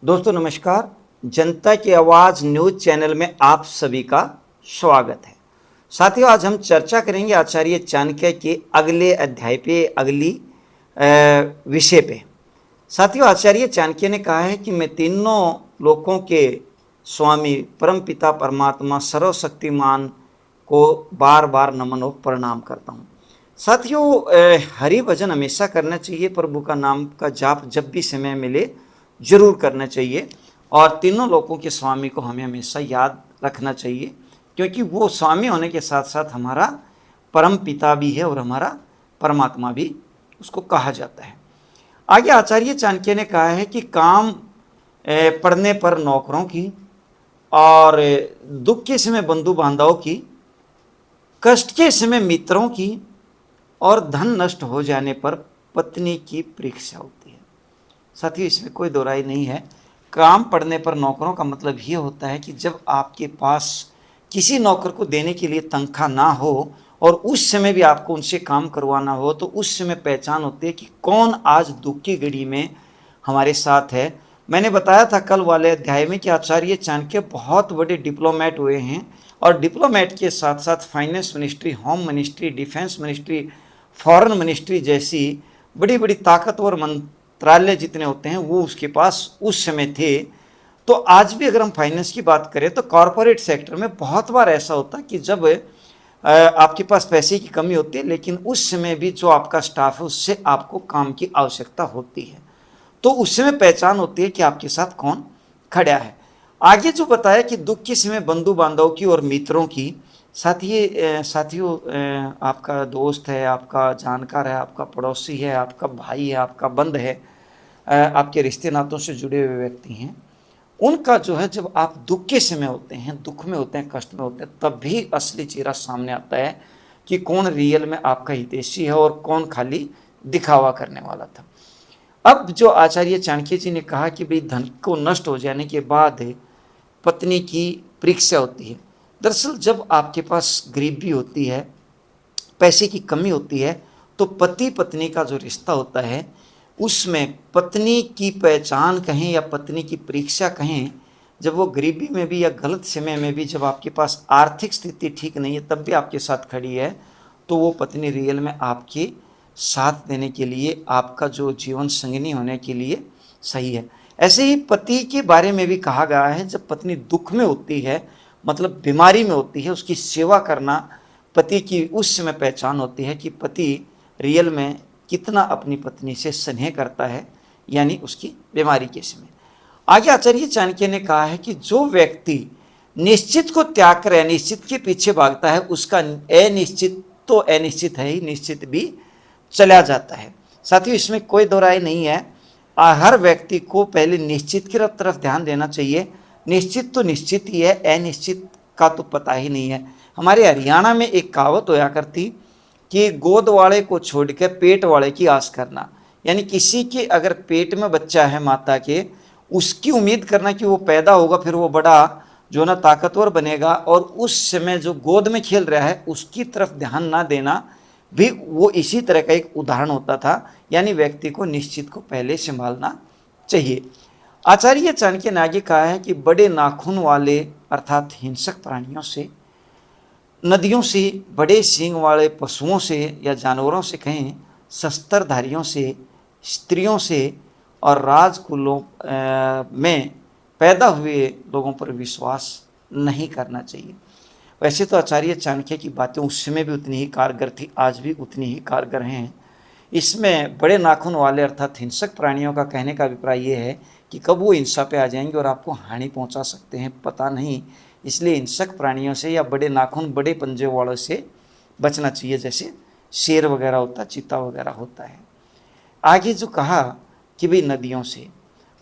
दोस्तों नमस्कार। जनता की आवाज़ न्यूज चैनल में आप सभी का स्वागत है। साथियों, आज हम चर्चा करेंगे आचार्य चाणक्य के अगले अध्याय पे, अगली विषय पे। साथियों, आचार्य चाणक्य ने कहा है कि मैं तीनों लोकों के स्वामी परम पिता परमात्मा सर्वशक्तिमान को बार बार नमन और प्रणाम करता हूँ। साथियों, हरि भजन हमेशा करना चाहिए। प्रभु का नाम का जाप जब भी समय मिले जरूर करना चाहिए। और तीनों लोकों के स्वामी को हमें हमेशा याद रखना चाहिए, क्योंकि वो स्वामी होने के साथ साथ हमारा परम पिता भी है और हमारा परमात्मा भी उसको कहा जाता है। आगे आचार्य चाणक्य ने कहा है कि काम पड़ने पर नौकरों की, और दुख के समय बंधु बांधवों की, कष्ट के समय मित्रों की, और धन नष्ट हो जाने पर पत्नी की परीक्षा होती है। साथियों, इसमें कोई दो राय नहीं है। काम पड़ने पर नौकरों का मतलब ये होता है कि जब आपके पास किसी नौकर को देने के लिए तनख्वाह ना हो और उस समय भी आपको उनसे काम करवाना हो, तो उस समय पहचान होती है कि कौन आज दुख की घड़ी में हमारे साथ है। मैंने बताया था कल वाले अध्याय में कि आचार्य चाणक्य बहुत बड़े डिप्लोमेट हुए हैं, और डिप्लोमेट के साथ साथ finance ministry, home ministry, defence ministry, foreign ministry जैसी बड़ी बड़ी ताकतवर मंत्रालय जितने होते हैं वो उसके पास उस समय थे। तो आज भी अगर हम फाइनेंस की बात करें तो कॉरपोरेट सेक्टर में बहुत बार ऐसा होता है कि जब आपके पास पैसे की कमी होती है, लेकिन उस समय भी जो आपका स्टाफ है उससे आपको काम की आवश्यकता होती है, तो उस समय पहचान होती है कि आपके साथ कौन खड़ा है। आगे जो बताया कि दुख के समय बंधु बांधवों की और मित्रों की, साथियों, आपका दोस्त है, आपका जानकार है, आपका पड़ोसी है, आपका भाई है, आपका बंद है, आपके रिश्ते नातों से जुड़े हुए व्यक्ति हैं, उनका जो है जब आप दुख के समय होते हैं, दुख में होते हैं, कष्ट में होते हैं, तब भी असली चेहरा सामने आता है कि कौन रियल में आपका हितैषी है और कौन खाली दिखावा करने वाला था। अब जो आचार्य चाणक्य जी ने कहा कि भाई धन को नष्ट हो जाने के बाद पत्नी की परीक्षा होती है। दरअसल जब आपके पास गरीबी होती है, पैसे की कमी होती है, तो पति पत्नी का जो रिश्ता होता है उसमें पत्नी की पहचान कहें या पत्नी की परीक्षा कहें, जब वो गरीबी में भी या गलत समय में भी, जब आपके पास आर्थिक स्थिति ठीक नहीं है तब भी आपके साथ खड़ी है, तो वो पत्नी रियल में आपके साथ देने के लिए, आपका जो जीवन संगिनी होने के लिए सही है। ऐसे ही पति के बारे में भी कहा गया है, जब पत्नी दुख में होती है, मतलब बीमारी में होती है, उसकी सेवा करना पति की उस समय पहचान होती है कि पति रियल में कितना अपनी पत्नी से स्नेह करता है, यानी उसकी बीमारी के समय। आगे आचार्य चाणक्य ने कहा है कि जो व्यक्ति निश्चित को त्याग कर अनिश्चित के पीछे भागता है, उसका अनिश्चित तो अनिश्चित है ही, निश्चित भी चला जाता है। साथियों, इसमें कोई दो राय नहीं है। हर व्यक्ति को पहले निश्चित की तरफ ध्यान देना चाहिए। निश्चित तो निश्चित ही है, अनिश्चित का तो पता ही नहीं है। हमारे हरियाणा में एक कहावत होया करती कि गोद वाले को छोड़ के पेट वाले की आस करना, यानी किसी के अगर पेट में बच्चा है माता के, उसकी उम्मीद करना कि वो पैदा होगा, फिर वो बड़ा जो ना ताकतवर बनेगा, और उस समय जो गोद में खेल रहा है उसकी तरफ ध्यान ना देना भी वो इसी तरह का एक उदाहरण होता था। यानी व्यक्ति को निश्चित को पहले संभालना चाहिए। आचार्य चाणक्य ने आगे कहा है कि बड़े नाखून वाले अर्थात हिंसक प्राणियों से, नदियों से, बड़े सींग वाले पशुओं से या जानवरों से कहें, शस्त्रधारियों से, स्त्रियों से और राजकुलों में पैदा हुए लोगों पर विश्वास नहीं करना चाहिए। वैसे तो आचार्य चाणक्य की बातें उस समय भी उतनी ही कारगर थी, आज भी उतनी ही कारगर हैं। इसमें बड़े नाखून वाले अर्थात हिंसक प्राणियों का कहने का अभिप्राय ये है कि कब वो हिंसा पे आ जाएंगे और आपको हानि पहुंचा सकते हैं, पता नहीं। इसलिए हिंसक प्राणियों से या बड़े नाखून, बड़े पंजे वालों से बचना चाहिए, जैसे शेर वगैरह होता है, चीता वगैरह होता है। आगे जो कहा कि भाई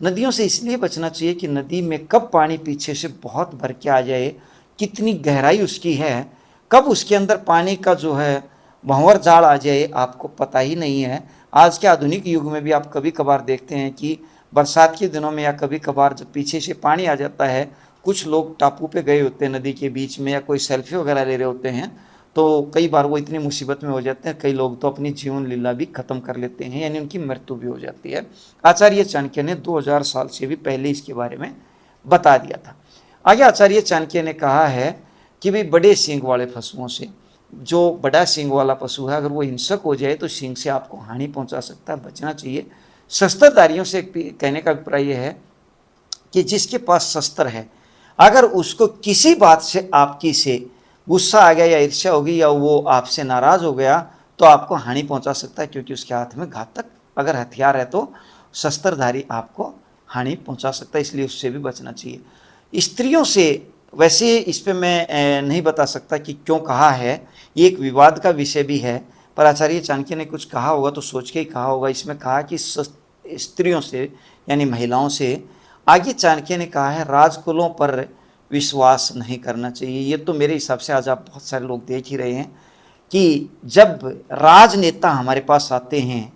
नदियों से इसलिए बचना चाहिए कि नदी में कब पानी पीछे से बहुत भर के आ जाए, कितनी गहराई उसकी है, कब उसके अंदर पानी का जो है भंवर जाल आ जाए, आपको पता ही नहीं है। आज के आधुनिक युग में भी आप कभी कभार देखते हैं कि बरसात के दिनों में या कभी कभार जब पीछे से पानी आ जाता है, कुछ लोग टापू पे गए होते हैं नदी के बीच में, या कोई सेल्फी वगैरह ले रहे होते हैं, तो कई बार वो इतनी मुसीबत में हो जाते हैं, कई लोग तो अपनी जीवन लीला भी खत्म कर लेते हैं, यानी उनकी मृत्यु भी हो जाती है। आचार्य चाणक्य ने 2000 साल से भी पहले इसके बारे में बता दिया था। आगे आचार्य चाणक्य ने कहा है कि भाई बड़े सींग वाले पशुओं से, जो बड़ा सींग वाला पशु है अगर वो हिंसक हो जाए तो सींग से आपको हानि पहुंचा सकता है, बचना चाहिए। शस्त्रधारियों से कहने का अभिप्राय यह है कि जिसके पास शस्त्र है, अगर उसको किसी बात से आपकी से गुस्सा आ गया या ईर्ष्या होगी या वो आपसे नाराज हो गया तो आपको हानि पहुंचा सकता है, क्योंकि उसके हाथ में घातक अगर हथियार है तो शस्त्रधारी आपको हानि पहुंचा सकता है, इसलिए उससे भी बचना चाहिए। स्त्रियों से वैसे इस पे मैं नहीं बता सकता कि क्यों कहा है, ये एक विवाद का विषय भी है, पर आचार्य चाणक्य ने कुछ कहा होगा तो सोच के ही कहा होगा। इसमें कहा कि स्त्रियों से यानी महिलाओं से। आगे चाणक्य ने कहा है राजकुलों पर विश्वास नहीं करना चाहिए। ये तो मेरे हिसाब से आज आप बहुत सारे लोग देख ही रहे हैं कि जब राजनेता हमारे पास आते हैं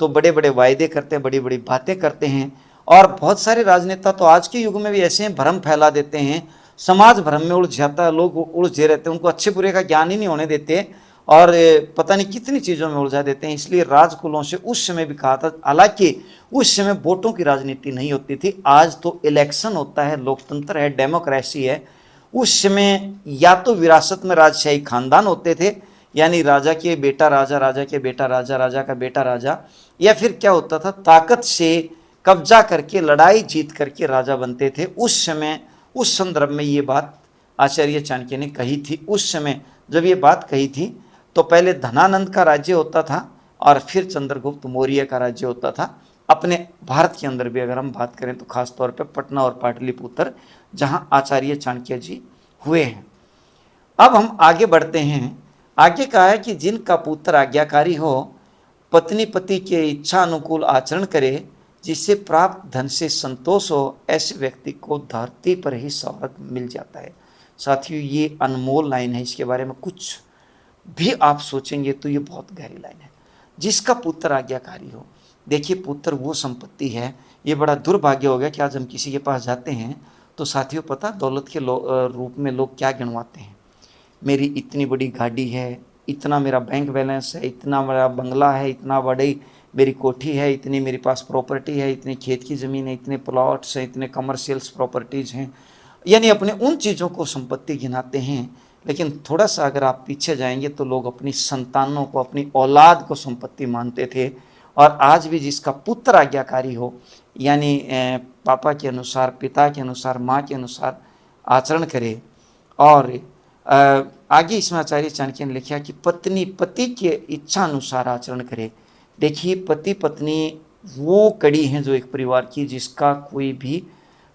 तो बड़े बड़े वायदे करते हैं, बड़ी बड़ी बातें करते हैं, और बहुत सारे राजनेता तो आज के युग में भी ऐसे हैं, भ्रम फैला देते हैं, समाज भ्रम में उलझ जाता है, लोग उलझे रहते हैं, उनको अच्छे बुरे का ज्ञान ही नहीं होने देते और पता नहीं कितनी चीज़ों में उलझा देते हैं। इसलिए राजकुलों से उस समय भी कहा था, हालांकि उस समय वोटों की राजनीति नहीं होती थी, आज तो इलेक्शन होता है, लोकतंत्र है, डेमोक्रेसी है। उस समय या तो विरासत में राजशाही खानदान होते थे, यानी राजा के बेटा राजा, राजा के बेटा राजा, राजा का बेटा राजा, या फिर क्या होता था ताकत से कब्जा करके लड़ाई जीत करके राजा बनते थे। उस समय उस संदर्भ में ये बात आचार्य चाणक्य ने कही थी। उस समय जब ये बात कही थी तो पहले धनानंद का राज्य होता था और फिर चंद्रगुप्त मौर्य का राज्य होता था। अपने भारत के अंदर भी अगर हम बात करें तो खास तौर पे पटना और पाटलिपुत्र, जहां आचार्य चाणक्य जी हुए हैं। अब हम आगे बढ़ते हैं। आगे कहा है कि जिनका पुत्र आज्ञाकारी हो, पत्नी पति के इच्छा अनुकूल आचरण करे, जिससे प्राप्त धन से संतोष हो, ऐसे व्यक्ति को धरती पर ही स्वर्ग मिल जाता है। साथियों ये अनमोल लाइन है, इसके बारे में कुछ भी आप सोचेंगे तो ये बहुत गहरी लाइन है। जिसका पुत्र आज्ञाकारी हो, देखिए पुत्र वो संपत्ति है। ये बड़ा दुर्भाग्य हो गया कि आज हम किसी के पास जाते हैं तो साथियों पता दौलत के रूप में लोग क्या गिनवाते हैं, मेरी इतनी बड़ी गाड़ी है, इतना मेरा बैंक बैलेंस है, इतना मेरा बंगला है, इतना बड़ी मेरी कोठी है, इतनी मेरे पास प्रॉपर्टी है, इतनी खेत की ज़मीन है, इतने प्लॉट्स हैं, इतने कमर्शियल्स प्रॉपर्टीज़ हैं, यानी अपने उन चीज़ों को संपत्ति गिनाते हैं। लेकिन थोड़ा सा अगर आप पीछे जाएंगे तो लोग अपनी संतानों को, अपनी औलाद को संपत्ति मानते थे। और आज भी जिसका पुत्र आज्ञाकारी हो, यानी पापा के अनुसार, पिता के अनुसार, माँ के अनुसार आचरण करे। और आगे इसमें आचार्य चाणक्य ने लिखा कि पत्नी पति के इच्छा अनुसार आचरण करे। देखिए पति पत्नी वो कड़ी हैं जो एक परिवार की, जिसका कोई भी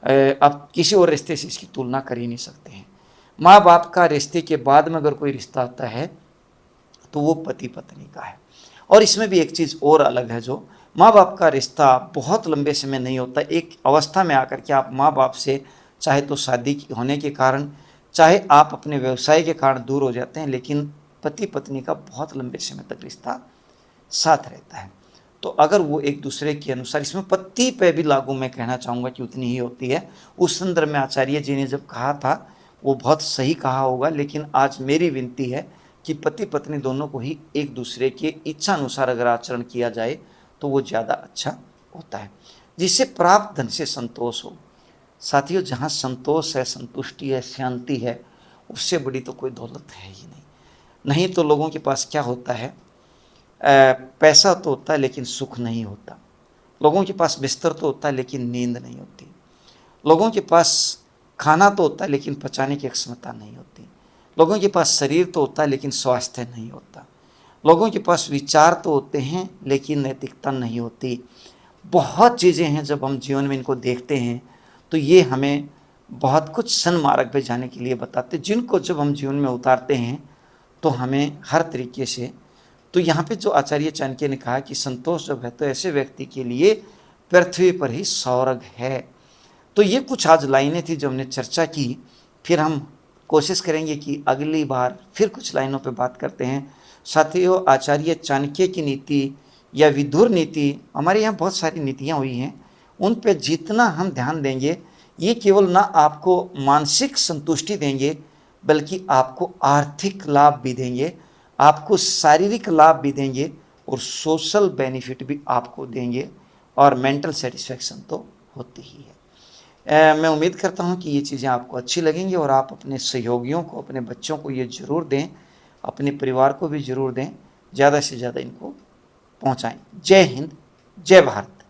आप किसी और रिश्ते से इसकी तुलना कर ही नहीं सकते हैं। माँ बाप का रिश्ते के बाद में अगर कोई रिश्ता आता है तो वो पति पत्नी का है। और इसमें भी एक चीज़ और अलग है, जो माँ बाप का रिश्ता बहुत लंबे समय नहीं होता। एक अवस्था में आकर के आप माँ बाप से चाहे तो शादी होने के कारण, चाहे आप अपने व्यवसाय के कारण दूर हो जाते हैं, लेकिन पति पत्नी का बहुत लंबे समय तक रिश्ता साथ रहता है। तो अगर वो एक दूसरे के अनुसार, इसमें पति पे भी लागू मैं कहना चाहूँगा कि उतनी ही होती है। उस संदर्भ में आचार्य जी ने जब कहा था वो बहुत सही कहा होगा, लेकिन आज मेरी विनती है कि पति पत्नी दोनों को ही एक दूसरे के इच्छा अनुसार अगर आचरण किया जाए तो वो ज़्यादा अच्छा होता है, जिससे प्राप्त धन से संतोष हो। साथियों जहाँ संतोष है, संतुष्टि है, शांति है, उससे बड़ी तो कोई दौलत है ही नहीं। नहीं तो लोगों के पास क्या होता है, पैसा तो होता है लेकिन सुख नहीं होता। लोगों के पास बिस्तर तो होता है लेकिन नींद नहीं होती। लोगों के पास खाना तो होता है लेकिन पचाने की क्षमता नहीं होती। लोगों के पास शरीर तो होता है लेकिन स्वास्थ्य नहीं होता। लोगों के पास विचार तो होते हैं लेकिन नैतिकता नहीं होती। बहुत चीज़ें हैं, जब हम जीवन में इनको देखते हैं तो ये हमें बहुत कुछ सन्मार्ग पे जाने के लिए बताते, जिनको जब हम जीवन में उतारते हैं तो हमें हर तरीके से। तो यहाँ पे जो आचार्य चाणक्य ने कहा कि संतोष जब है तो ऐसे व्यक्ति के लिए पृथ्वी पर ही स्वर्ग है। तो ये कुछ आज लाइनें थी जो हमने चर्चा की। फिर हम कोशिश करेंगे कि अगली बार फिर कुछ लाइनों पे बात करते हैं। साथियों आचार्य चाणक्य की नीति या विदुर नीति, हमारे यहाँ बहुत सारी नीतियाँ हुई हैं, उन पे जितना हम ध्यान देंगे ये केवल ना आपको मानसिक संतुष्टि देंगे बल्कि आपको आर्थिक लाभ भी देंगे, आपको शारीरिक लाभ भी देंगे और सोशल बेनिफिट भी आपको देंगे और मेंटल सेटिस्फेक्शन तो होती ही है। मैं उम्मीद करता हूँ कि ये चीज़ें आपको अच्छी लगेंगी और आप अपने सहयोगियों को, अपने बच्चों को ये ज़रूर दें, अपने परिवार को भी ज़रूर दें, ज़्यादा से ज़्यादा इनको पहुँचाएँ। जय हिंद, जय भारत।